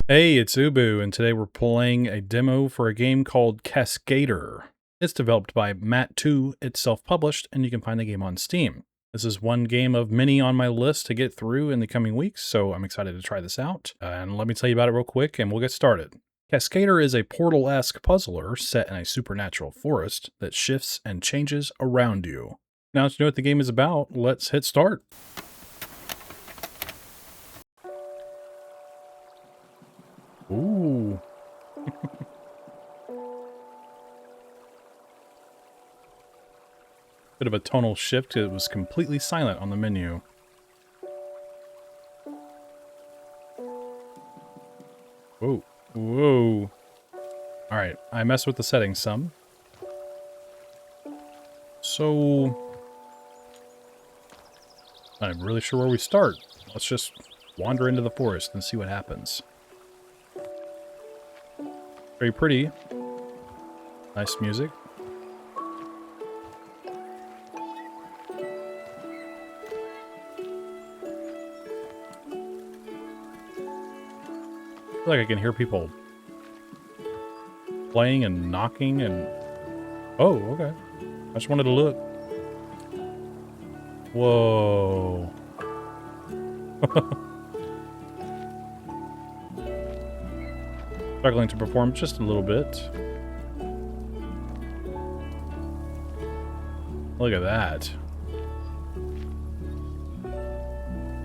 Hey, it's Ubu, and today we're playing a demo for a game called CASCADER. It's developed by Matt2, it's self-published, and you can find the game on Steam. This is one game of many on my list to get through in the coming weeks, so I'm excited to try this out. And let me tell you about it real quick, and we'll get started. Cascader is a Portal-esque puzzler set in a supernatural forest that shifts and changes around you. Now to know what the game is about, let's hit start. Ooh. Bit of a tonal shift. It was completely silent on the menu. Whoa. Whoa. Alright, I messed with the settings some. So... I'm really sure where we start. Let's just wander into the forest and see what happens. Very pretty. Nice music. I feel like I can hear people playing and knocking and... Oh, okay. I just wanted to look. Whoa. Struggling to perform just a little bit. Look at that.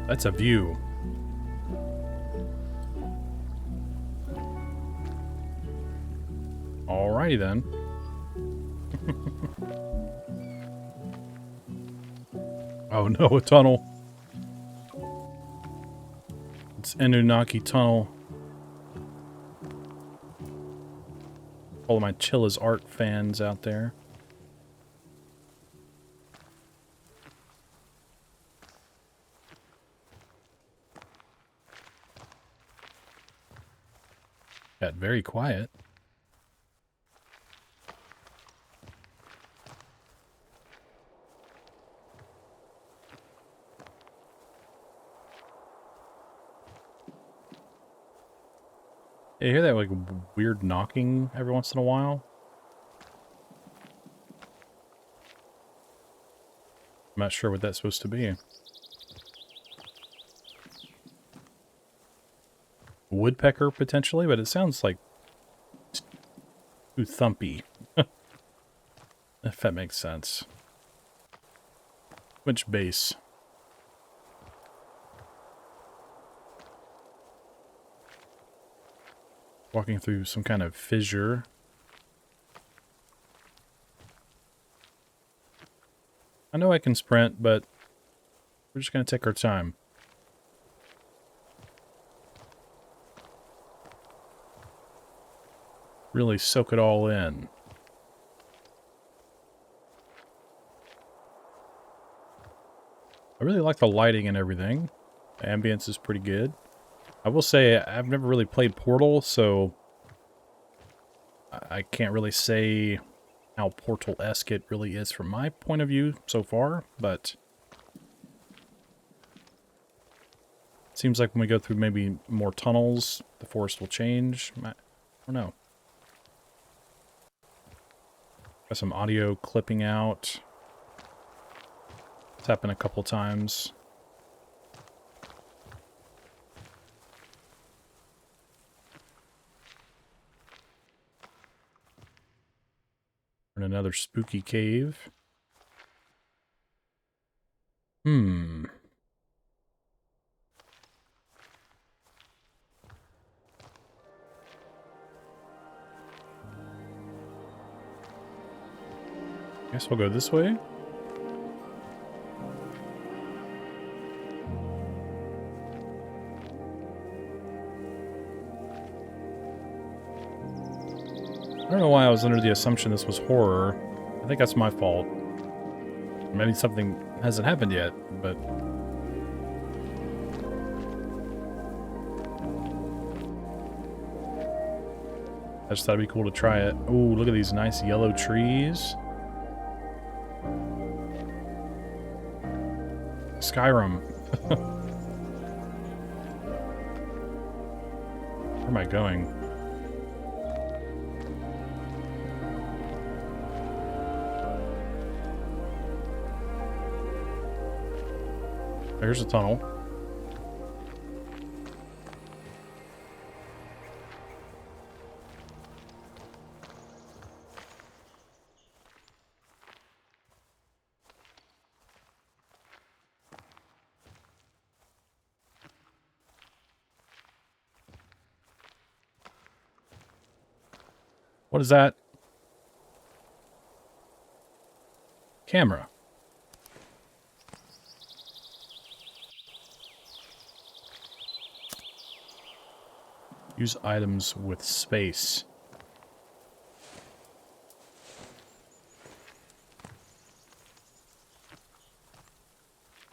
That's a view. Alrighty then. Oh no, a tunnel. It's Anunnaki Tunnel. All of my Chill as Art fans out there. Got very quiet. You hear that like weird knocking every once in a while? I'm not sure what that's supposed to be. Woodpecker, potentially, but it sounds like too thumpy. If that makes sense. Which bass? Walking through some kind of fissure. I know I can sprint, but we're just going to take our time. Really soak it all in. I really like the lighting and everything. The ambience is pretty good. I will say I've never really played Portal, so I can't really say how Portal-esque it really is from my point of view so far, but it seems like when we go through maybe more tunnels, the forest will change. I don't know. Got some audio clipping out. It's happened a couple times. In another spooky cave. Guess we'll go this way. I don't know why I was under the assumption this was horror. I think that's my fault. Maybe something hasn't happened yet, but... I just thought it'd be cool to try it. Ooh, look at these nice yellow trees. Skyrim. am I going? There's a tunnel. What is that? Camera. Use items with space.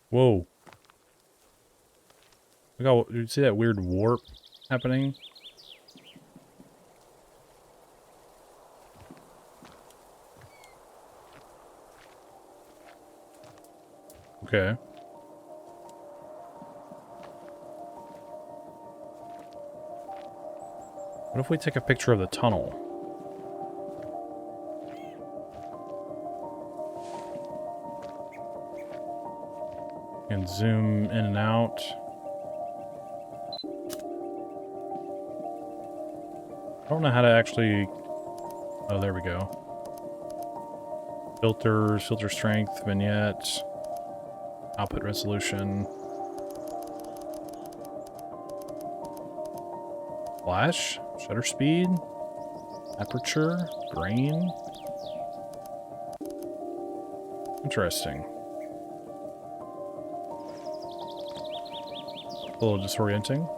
Whoa. Look how, you see that weird warp happening? Okay. What if we take a picture of the tunnel? And zoom in and out. I don't know how to actually... Oh, there we go. Filters, filter strength, vignette, output resolution. Flash, shutter speed, aperture, grain. Interesting. A little disorienting.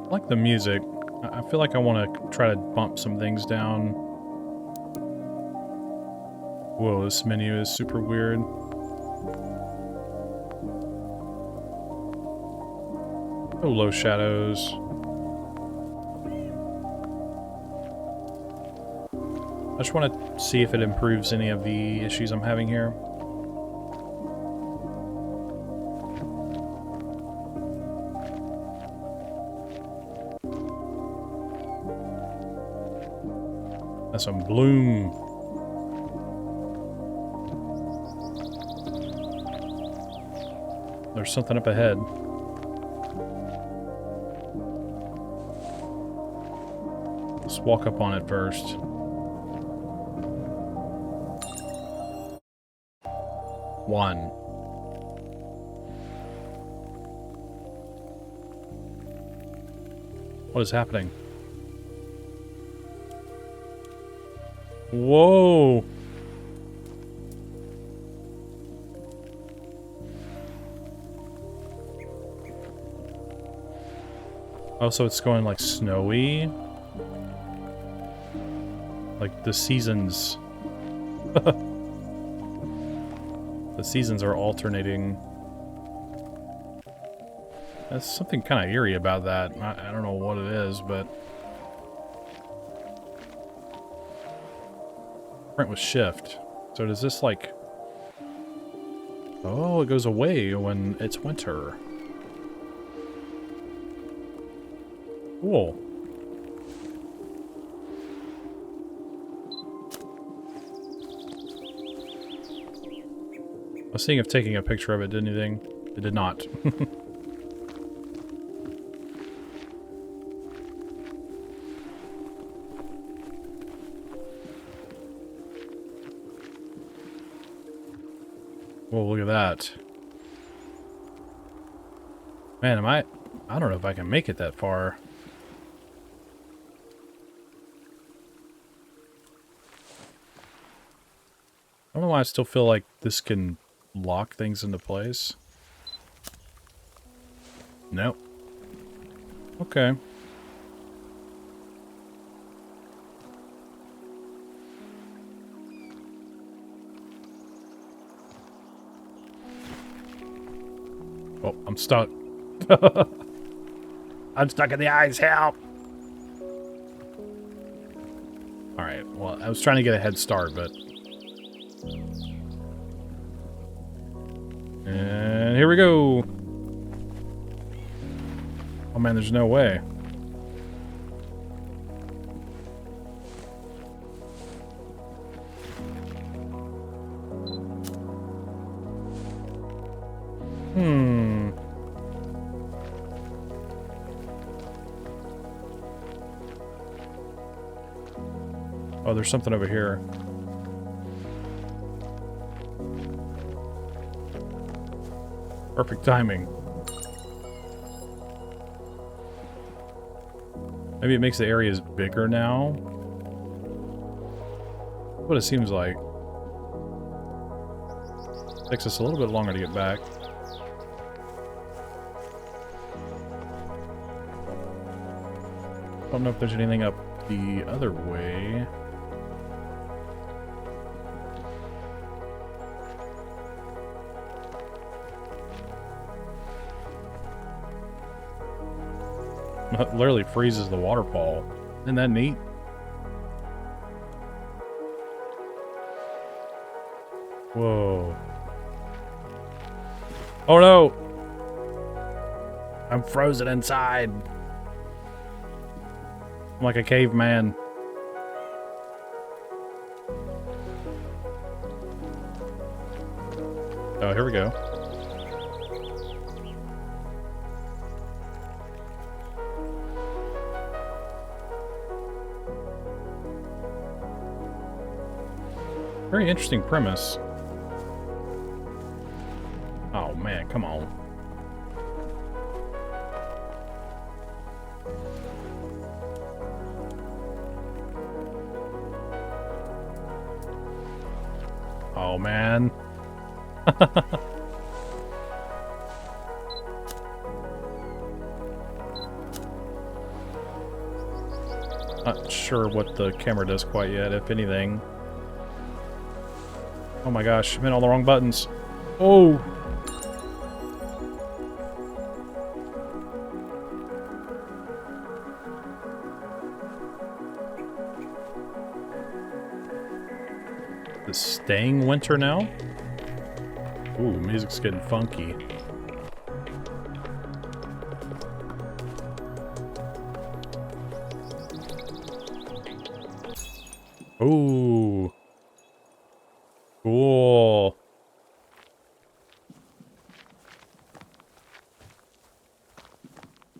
I like the music. I feel like I want to try to bump some things down. Whoa, this menu is super weird. Oh, low shadows. I just want to see if it improves any of the issues I'm having here. That's some bloom. There's something up ahead. Let's walk up on it first. One. What is happening? Whoa! Oh, so it's going like snowy? Like the seasons. The seasons are alternating. There's something kind of eerie about that. I don't know what it is, but... Print with shift. So does this like... Oh, it goes away when it's winter. Cool. I was seeing if taking a picture of it did anything. It did not. Whoa, look at that. Man, I don't know if I can make it that far. I don't know why I still feel like this can lock things into place. Nope. Okay. Oh, I'm stuck. I'm stuck in the ice, help! Alright, well, I was trying to get a head start, but... And here we go! Oh man, there's no way. Oh, there's something over here. Perfect timing. Maybe it makes the areas bigger now. What it seems like. Takes us a little bit longer to get back. Don't know if there's anything up the other way. It literally freezes the waterfall. Isn't that neat? Whoa. Oh no! I'm frozen inside. I'm like a caveman. Oh, here we go. Very interesting premise. Oh man, come on. Oh man. Not sure what the camera does quite yet, if anything. Oh my gosh, I'm in all the wrong buttons. Oh! Is it staying winter now? Ooh, music's getting funky. Ooh. Cool.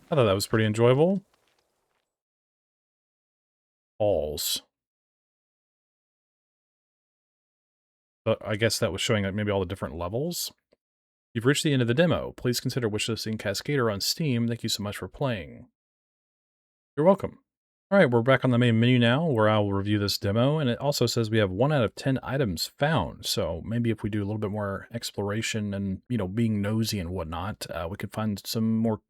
I thought that was pretty enjoyable. Balls. But I guess that was showing like maybe all the different levels. You've reached the end of the demo. Please consider wishlisting Cascader on Steam. Thank you so much for playing. You're welcome. All right, we're back on the main menu now where I will review this demo, and it also says we have 1 out of 10 items found. So maybe if we do a little bit more exploration and, being nosy and whatnot, we could find some more,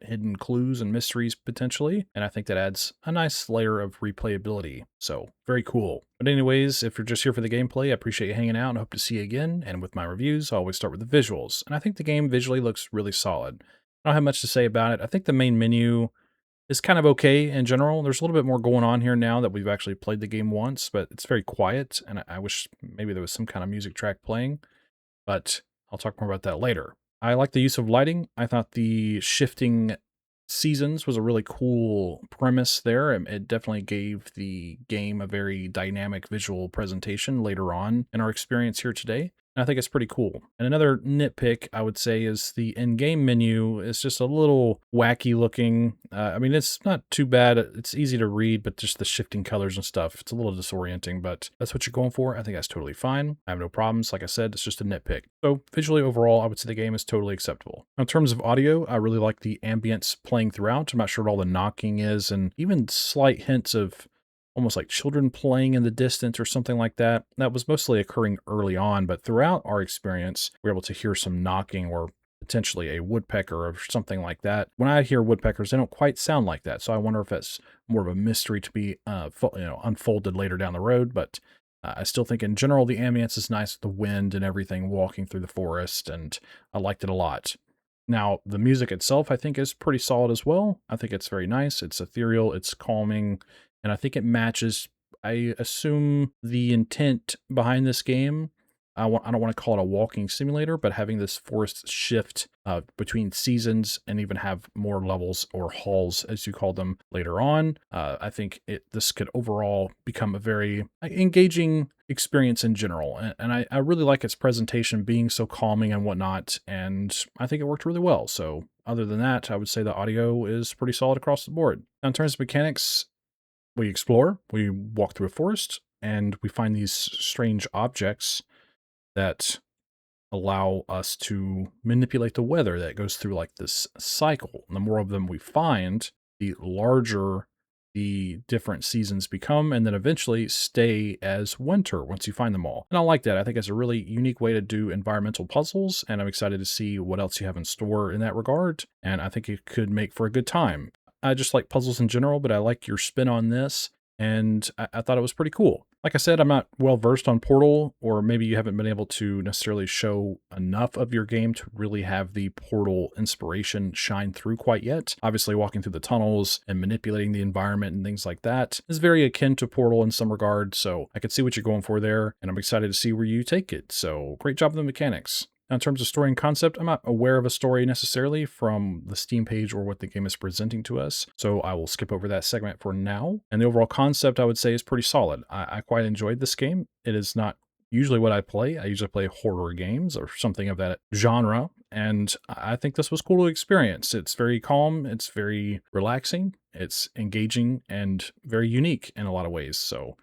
hidden clues and mysteries potentially. And I think that adds a nice layer of replayability. So very cool. But anyways, if you're just here for the gameplay, I appreciate you hanging out and hope to see you again. And with my reviews, I always start with the visuals. And I think the game visually looks really solid. I don't have much to say about it. I think the main menu is kind of okay in general. There's a little bit more going on here now that we've actually played the game once, but it's very quiet, and I wish maybe there was some kind of music track playing, but I'll talk more about that later. I like the use of lighting. I thought the shifting seasons was a really cool premise there. It definitely gave the game a very dynamic visual presentation later on in our experience here today. And I think it's pretty cool. And another nitpick, I would say, is the in-game menu is just a little wacky looking. I mean, it's not too bad. It's easy to read, but just the shifting colors and stuff, it's a little disorienting, but that's what you're going for. I think that's totally fine. I have no problems. Like I said, it's just a nitpick. So visually overall, I would say the game is totally acceptable. In terms of audio, I really like the ambience playing throughout. I'm not sure what all the knocking is, and even slight hints of almost like children playing in the distance or something like that. That was mostly occurring early on, but throughout our experience, we were able to hear some knocking or potentially a woodpecker or something like that. When I hear woodpeckers, they don't quite sound like that. So I wonder if that's more of a mystery to be unfolded later down the road. But I still think in general, the ambience is nice with the wind and everything walking through the forest, and I liked it a lot. Now, the music itself, I think, is pretty solid as well. I think it's very nice. It's ethereal, it's calming, and I think it matches, I assume, the intent behind this game. I don't want to call it a walking simulator, but having this forced shift between seasons and even have more levels or halls, as you call them, later on. I think this could overall become a very engaging experience in general. And I really like its presentation being so calming and whatnot. And I think it worked really well. So other than that, I would say the audio is pretty solid across the board. Now, in terms of mechanics, we explore, we walk through a forest, and we find these strange objects that allow us to manipulate the weather that goes through like this cycle. And the more of them we find, the larger the different seasons become, and then eventually stay as winter once you find them all. And I like that. I think it's a really unique way to do environmental puzzles, and I'm excited to see what else you have in store in that regard. And I think it could make for a good time. I just like puzzles in general, but I like your spin on this, and I thought it was pretty cool. Like I said, I'm not well versed on Portal, or maybe you haven't been able to necessarily show enough of your game to really have the Portal inspiration shine through quite yet. Obviously, walking through the tunnels and manipulating the environment and things like that is very akin to Portal in some regard, so I could see what you're going for there, and I'm excited to see where you take it. So great job with the mechanics. Now, in terms of story and concept, I'm not aware of a story necessarily from the Steam page or what the game is presenting to us, so I will skip over that segment for now. And the overall concept, I would say, is pretty solid. I quite enjoyed this game. It is not usually what I play. I usually play horror games or something of that genre, and I think this was cool to experience. It's very calm, it's very relaxing, it's engaging, and very unique in a lot of ways, so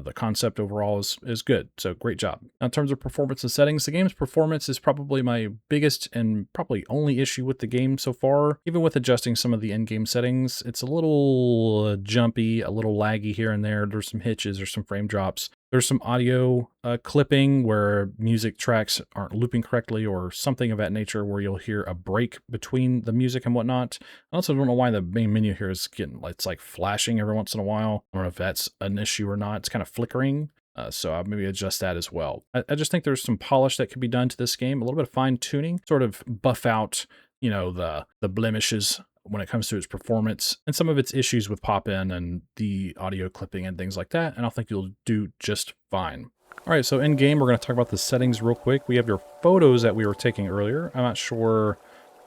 the concept overall is good, so great job. Now, in terms of performance and settings, the game's performance is probably my biggest and probably only issue with the game so far. Even with adjusting some of the in-game settings, it's a little jumpy, a little laggy here and there. There's some hitches or some frame drops. There's some audio clipping where music tracks aren't looping correctly or something of that nature where you'll hear a break between the music and whatnot. I also don't know why the main menu here is it's like flashing every once in a while. I don't know if that's an issue or not. It's kind of flickering. So I'll maybe adjust that as well. I just think there's some polish that could be done to this game, a little bit of fine tuning, sort of buff out, the blemishes when it comes to its performance and some of its issues with pop-in and the audio clipping and things like that. And I think you'll do just fine. All right, so in game, we're going to talk about the settings real quick. We have your photos that we were taking earlier. I'm not sure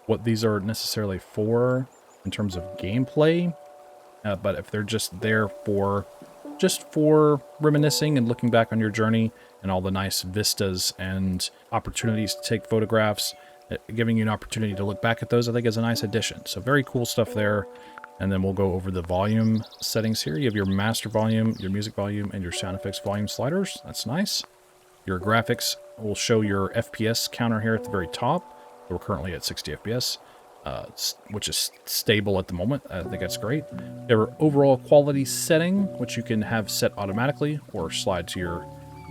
what these are necessarily for in terms of gameplay, but if they're just there for reminiscing and looking back on your journey and all the nice vistas and opportunities to take photographs, giving you an opportunity to look back at those, I think is a nice addition. So very cool stuff there. And then we'll go over the volume settings here. You have your master volume, your music volume, and your sound effects volume sliders. That's nice. Your graphics will show your FPS counter here at the very top. We're currently at 60 FPS, which is stable at the moment. I think that's great. You have your overall quality setting, which you can have set automatically or slide to your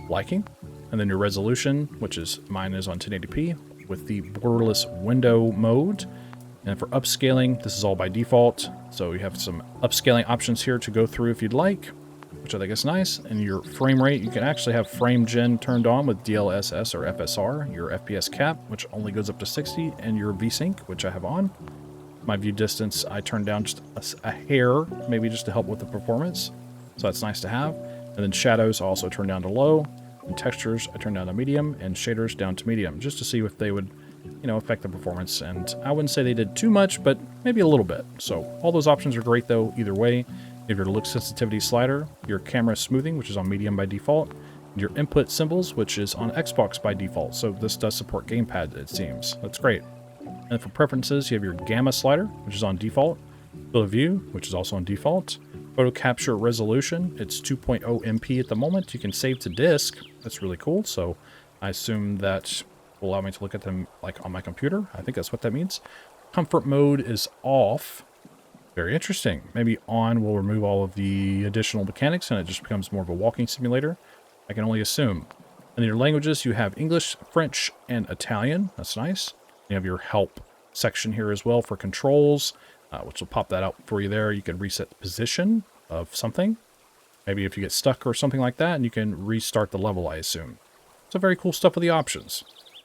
liking. And then your resolution, which is mine is on 1080p with the borderless window mode. And for upscaling, this is all by default. So you have some upscaling options here to go through if you'd like, which I think is nice. And your frame rate, you can actually have frame gen turned on with DLSS or FSR, your FPS cap, which only goes up to 60, and your VSync, which I have on. My view distance, I turned down just a hair, maybe just to help with the performance. So that's nice to have. And then shadows I also turn down to low. And textures, I turn down to medium, and shaders down to medium, just to see if they would, affect the performance. And I wouldn't say they did too much, but maybe a little bit. So all those options are great, though, either way. You have your look sensitivity slider, your camera smoothing, which is on medium by default, and your input symbols, which is on Xbox by default. So this does support gamepad, it seems. That's great. And for preferences, you have your gamma slider, which is on default, field of view, which is also on default. Photo capture resolution, it's 2.0 MP at the moment. You can save to disk. That's really cool. So I assume that will allow me to look at them like on my computer. I think that's what that means. Comfort mode is off. Very interesting. Maybe on will remove all of the additional mechanics and it just becomes more of a walking simulator. I can only assume. And in your languages, you have English, French, and Italian. That's nice. You have your help section here as well for controls, which will pop that out for you there. You can reset the position of something. Maybe if you get stuck or something like that, and you can restart the level, I assume. So very cool stuff with the options.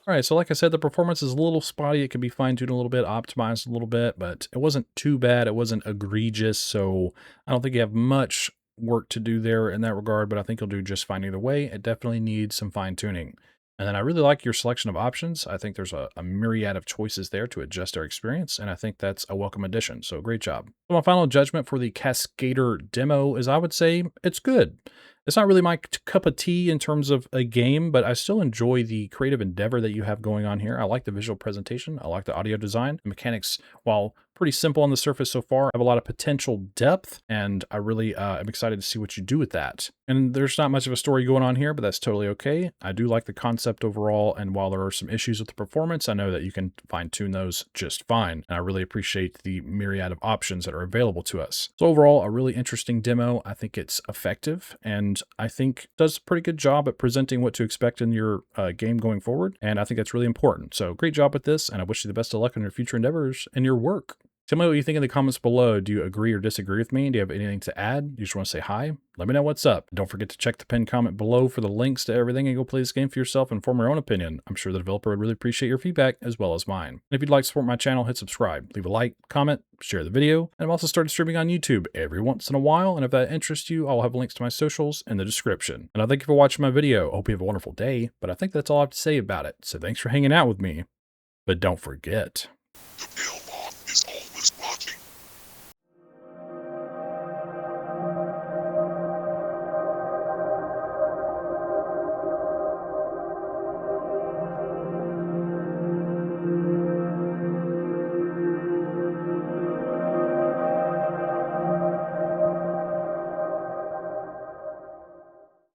All right, so like I said, the performance is a little spotty. It could be fine-tuned a little bit, optimized a little bit, but it wasn't too bad. It wasn't egregious, so I don't think you have much work to do there in that regard, but I think you'll do just fine either way. It definitely needs some fine-tuning. And then I really like your selection of options. I think there's a myriad of choices there to adjust our experience, and I think that's a welcome addition, so great job. So my final judgment for the Cascader demo is I would say it's good. It's not really my cup of tea in terms of a game, but I still enjoy the creative endeavor that you have going on here. I like the visual presentation. I like the audio design. The mechanics, while pretty simple on the surface so far, have a lot of potential depth, and I really am excited to see what you do with that. And there's not much of a story going on here, but that's totally okay. I do like the concept overall, and while there are some issues with the performance, I know that you can fine-tune those just fine, and I really appreciate the myriad of options that are available to us. So overall, a really interesting demo. I think it's effective, and I think does a pretty good job at presenting what to expect in your game going forward, and I think that's really important. So great job with this, and I wish you the best of luck in your future endeavors and your work. Tell me what you think in the comments below. Do you agree or disagree with me? Do you have anything to add? You just want to say hi? Let me know what's up. Don't forget to check the pinned comment below for the links to everything and go play this game for yourself and form your own opinion. I'm sure the developer would really appreciate your feedback as well as mine. And if you'd like to support my channel, hit subscribe, leave a like, comment, share the video. And I've also started streaming on YouTube every once in a while. And if that interests you, I'll have links to my socials in the description. And I thank you for watching my video. I hope you have a wonderful day, but I think that's all I have to say about it. So thanks for hanging out with me. But don't forget, the pale moth is all